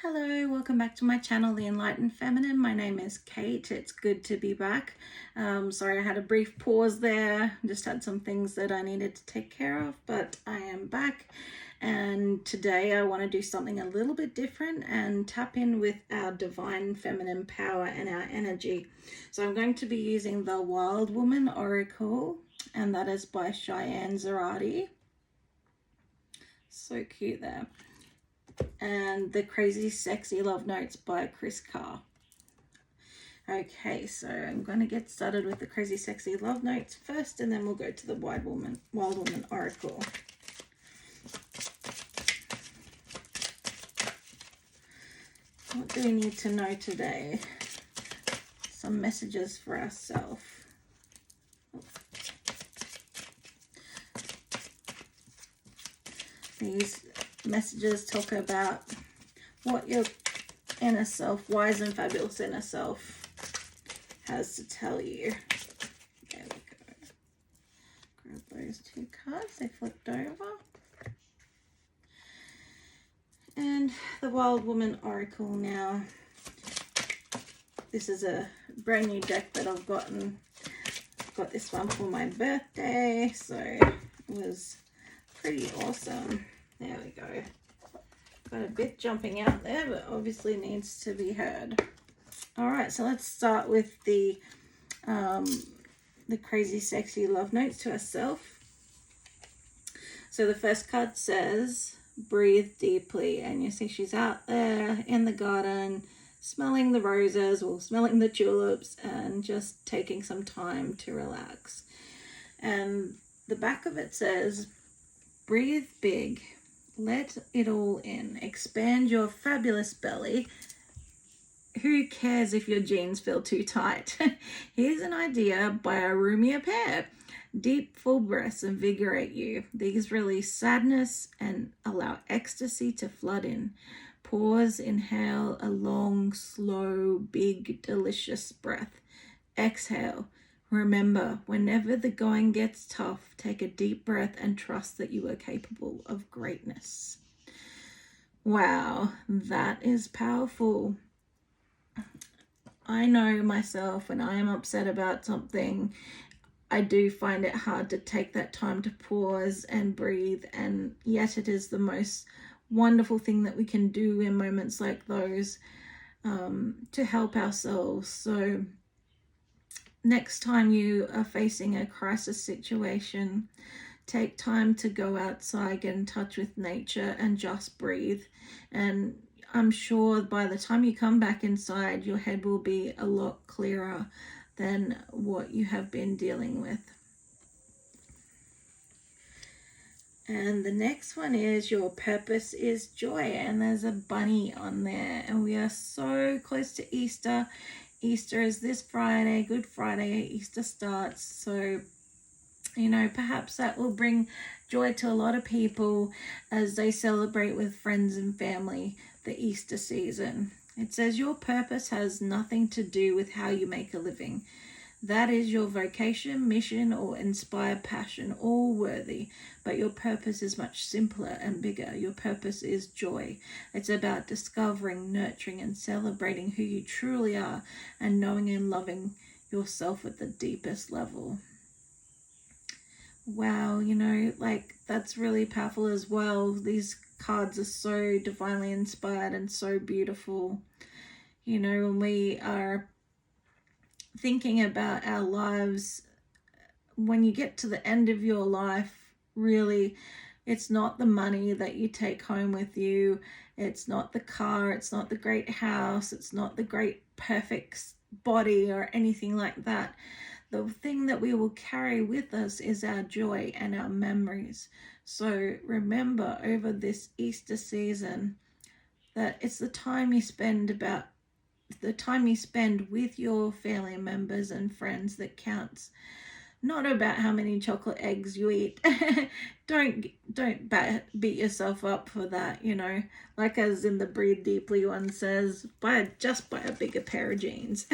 Hello, welcome back to my channel, The Enlightened Feminine. My name is Kate. It's good to be back. Sorry I had a brief pause there. Just had some things that I needed to take care of, but I am back. And today I want to do something a little bit different and tap in with our divine feminine power and our energy. So I'm going to be using the Wild Woman Oracle, and that is by Cheyenne Zarate. So cute there. And the Crazy Sexy Love Notes by Chris Carr. Okay, so I'm going to get started with the Crazy Sexy Love Notes first, and then we'll go to the Wild Woman Oracle. What do we need to know today? Some messages for ourselves. These messages talk about what your inner self, wise and fabulous inner self, has to tell you. There we go. Grab those two cards, they flipped over. And the Wild Woman Oracle now. This is a brand new deck that I've gotten. Got this one for my birthday, so it was pretty awesome. There we go. Got a bit jumping out there, but obviously needs to be heard. All right, so let's start with the Crazy Sexy Love Notes to ourselves. So the first card says, breathe deeply. And you see she's out there in the garden, smelling the roses or smelling the tulips and just taking some time to relax. And the back of it says, breathe big. Let it all in. Expand your fabulous belly. Who cares if your jeans feel too tight? Here's an idea by a roomier pair. Deep, full breaths invigorate you. These release sadness and allow ecstasy to flood in. Pause, inhale a long, slow, big, delicious breath. Exhale. Remember, whenever the going gets tough, take a deep breath and trust that you are capable of greatness. Wow, that is powerful. I know myself when I am upset about something, I do find it hard to take that time to pause and breathe, and yet it is the most wonderful thing that we can do in moments like those to help ourselves. So next time you are facing a crisis situation, take time to go outside, get in touch with nature and just breathe. And I'm sure by the time you come back inside, your head will be a lot clearer than what you have been dealing with. And the next one is your purpose is joy, and there's a bunny on there, and we are so close to Easter. Easter is this Friday, Good Friday. Easter starts, so perhaps that will bring joy to a lot of people as they celebrate with friends and family the Easter season. It says your purpose has nothing to do with how you make a living. That is your vocation, mission, or inspired passion, all worthy, but your purpose is much simpler and bigger. Your purpose is joy. It's about discovering, nurturing, and celebrating who you truly are and knowing and loving yourself at the deepest level. Wow, that's really powerful as well. These cards are so divinely inspired and so beautiful. When we are thinking about our lives, when you get to the end of your life, really, it's not the money that you take home with you. It's not the car. It's not the great house. It's not the great perfect body or anything like that. The thing that we will carry with us is our joy and our memories. So remember over this Easter season that it's the time you spend with your family members and friends that counts. Not about how many chocolate eggs you eat. Don't beat yourself up for that, like as in the breathe deeply one says, just buy a bigger pair of jeans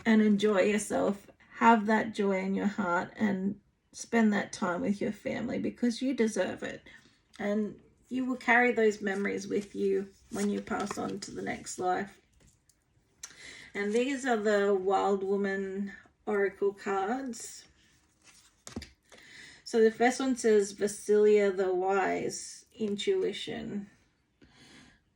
and enjoy yourself. Have that joy in your heart and spend that time with your family because you deserve it. And you will carry those memories with you when you pass on to the next life. And these are the Wild Woman Oracle cards. So the first one says Vasilia the Wise, Intuition.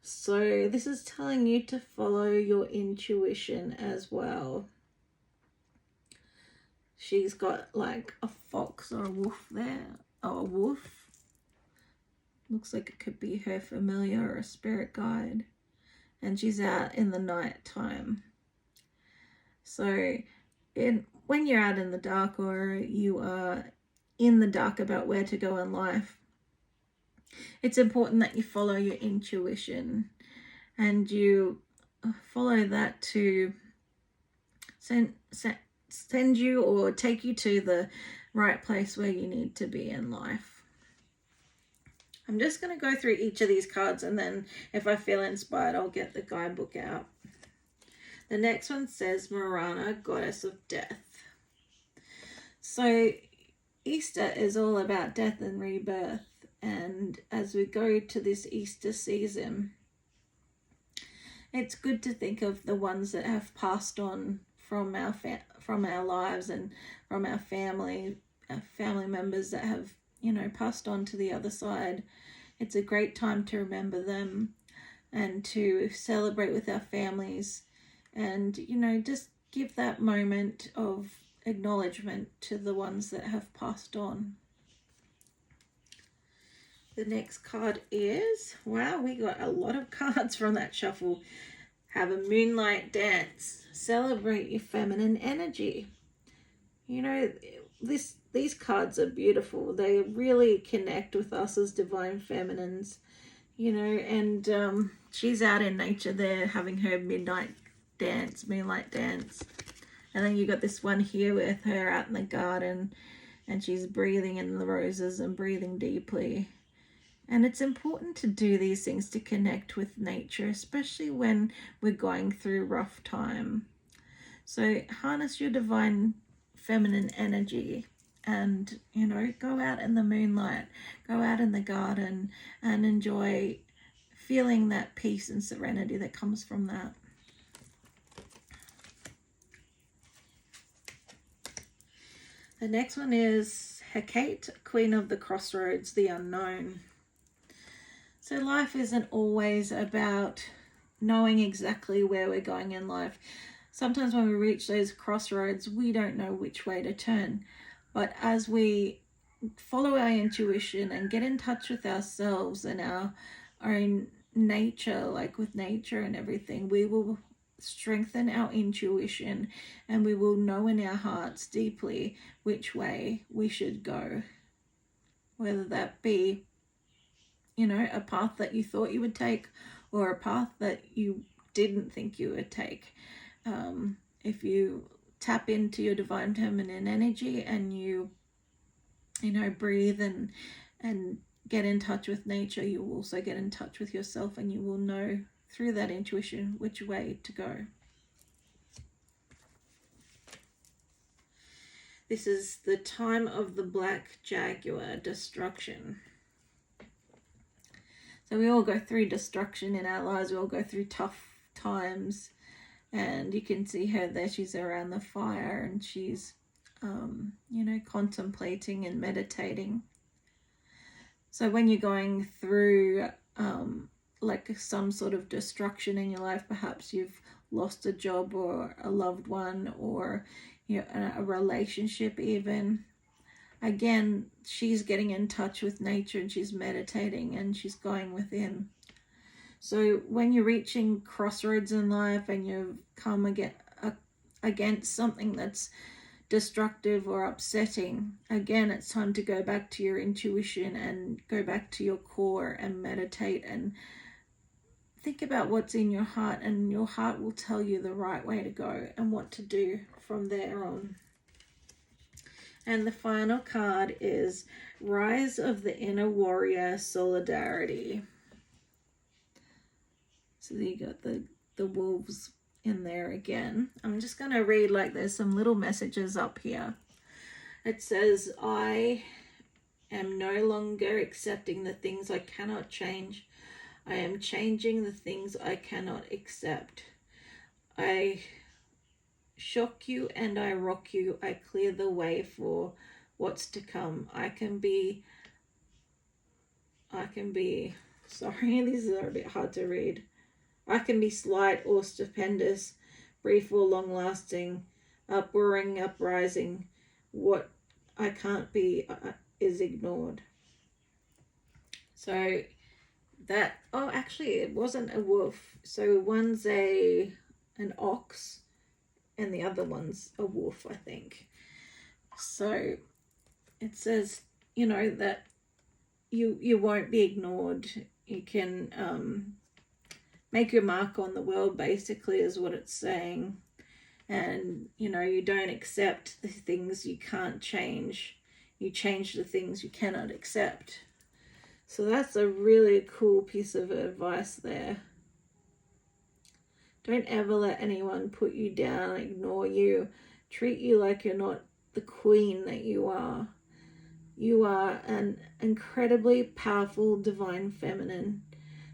So this is telling you to follow your intuition as well. She's got like a fox or a wolf there. Oh, a wolf. Looks like it could be her familiar or a spirit guide. And she's out in the night time. So when you're out in the dark, or you are in the dark about where to go in life, it's important that you follow your intuition and you follow that to send you or take you to the right place where you need to be in life. I'm just going to go through each of these cards, and then if I feel inspired, I'll get the guidebook out. The next one says Marana, Goddess of Death. So Easter is all about death and rebirth. And as we go to this Easter season, it's good to think of the ones that have passed on from our lives and from our family members that have, passed on to the other side. It's a great time to remember them and to celebrate with our families and, just give that moment of acknowledgement to the ones that have passed on. The next card is, wow, we got a lot of cards from that shuffle. Have a moonlight dance. Celebrate your feminine energy. These cards are beautiful. They really connect with us as divine feminines, and she's out in nature there having her moonlight dance. And then you got this one here with her out in the garden, and she's breathing in the roses and breathing deeply. And it's important to do these things to connect with nature, especially when we're going through rough time. So harness your divine feminine energy and, go out in the moonlight, go out in the garden and enjoy feeling that peace and serenity that comes from that. The next one is Hecate, Queen of the Crossroads, the Unknown. So life isn't always about knowing exactly where we're going in life. Sometimes when we reach those crossroads, we don't know which way to turn. But as we follow our intuition and get in touch with ourselves and our own nature, like with nature and everything, we will strengthen our intuition and we will know in our hearts deeply which way we should go. Whether that be a path that you thought you would take or a path that you didn't think you would take. If you tap into your divine feminine energy and you breathe and get in touch with nature, you will also get in touch with yourself and you will know through that intuition which way to go. This is the time of the Black Jaguar, Destruction. So we all go through destruction in our lives. We all go through tough times. And you can see her there. She's around the fire and she's, contemplating and meditating. So when you're going through like some sort of destruction in your life, perhaps you've lost a job or a loved one or a relationship even. Again, she's getting in touch with nature and she's meditating and she's going within. So when you're reaching crossroads in life and you've come against something that's destructive or upsetting, again, it's time to go back to your intuition and go back to your core and meditate and think about what's in your heart, and your heart will tell you the right way to go and what to do from there on. And the final card is Rise of the Inner Warrior, Solidarity. So you got the wolves in there again. I'm just going to read, like, there's some little messages up here. It says, I am no longer accepting the things I cannot change. I am changing the things I cannot accept. I shock you and I rock you. I clear the way for what's to come. I can be, sorry, these are a bit hard to read. I can be slight or stupendous, brief or long-lasting, upwelling, uprising. What I can't be is ignored. So that, oh, actually, it wasn't a wolf. So one's an ox, and the other one's a wolf, I think. So it says, you know, that you won't be ignored. You can make your mark on the world, basically, is what it's saying. And, you know, you don't accept the things you can't change. You change the things you cannot accept. So that's a really cool piece of advice there. Don't ever let anyone put you down, ignore you, treat you like you're not the queen that you are. You are an incredibly powerful divine feminine,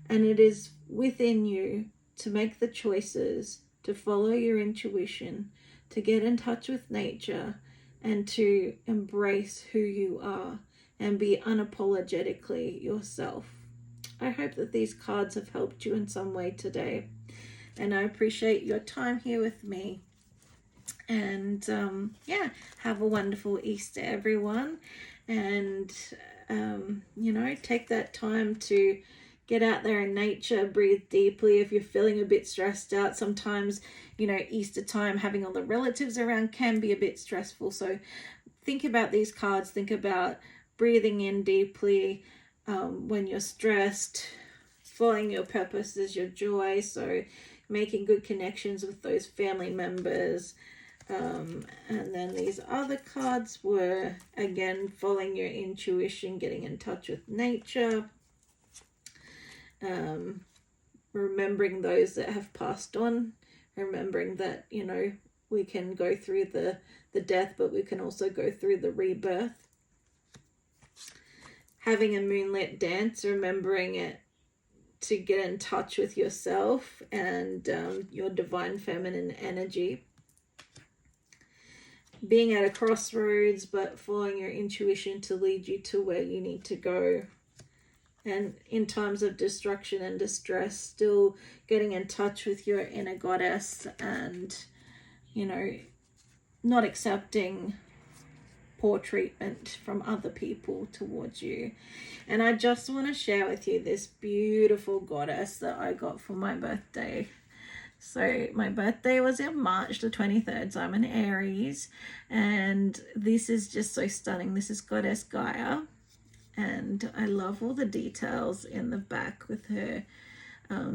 and it is within you to make the choices, to follow your intuition, to get in touch with nature, and to embrace who you are and be unapologetically yourself. I hope that these cards have helped you in some way today, and I appreciate your time here with me. And yeah, have a wonderful Easter, everyone. And you know, take that time to get out there in nature, breathe deeply. If you're feeling a bit stressed out, sometimes, you know, Easter time, having all the relatives around can be a bit stressful. So think about these cards, think about breathing in deeply when you're stressed, following your purpose is your joy. So making good connections with those family members. And then these other cards were, again, following your intuition, getting in touch with nature, remembering those that have passed on, remembering that, you know, we can go through the death, but we can also go through the rebirth. Having a moonlit dance, remembering it to get in touch with yourself and your divine feminine energy. Being at a crossroads, but following your intuition to lead you to where you need to go. And in times of destruction and distress, still getting in touch with your inner goddess and, you know, not accepting poor treatment from other people towards you. And I just want to share with you this beautiful goddess that I got for my birthday. So my birthday was in March the 23rd, so I'm an Aries, and this is just so stunning. This is Goddess Gaia, and I love all the details in the back with her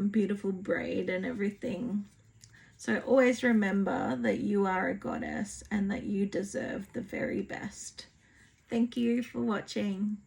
beautiful braid and everything. So always remember that you are a goddess and that you deserve the very best. Thank you for watching.